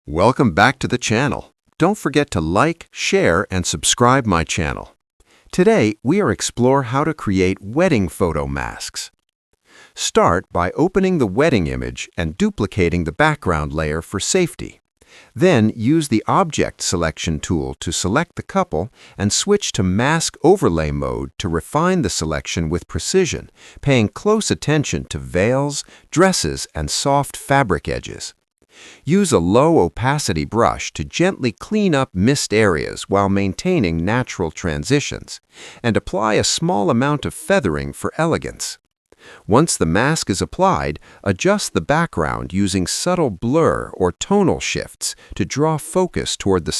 Welcome back to the channel. Don't forget to like, share, and subscribe my channel. Today, we are explore how to create wedding photo masks. Start by opening the wedding image and duplicating the background layer for safety. Then use the Object Selection tool to select the couple and switch to Mask Overlay mode to refine the selection with precision, paying close attention to veils, dresses, and soft fabric edges. Use a low opacity brush to gently clean up missed areas while maintaining natural transitions, and apply a small amount of feathering for elegance. Once the mask is applied, adjust the background using subtle blur or tonal shifts to draw focus toward the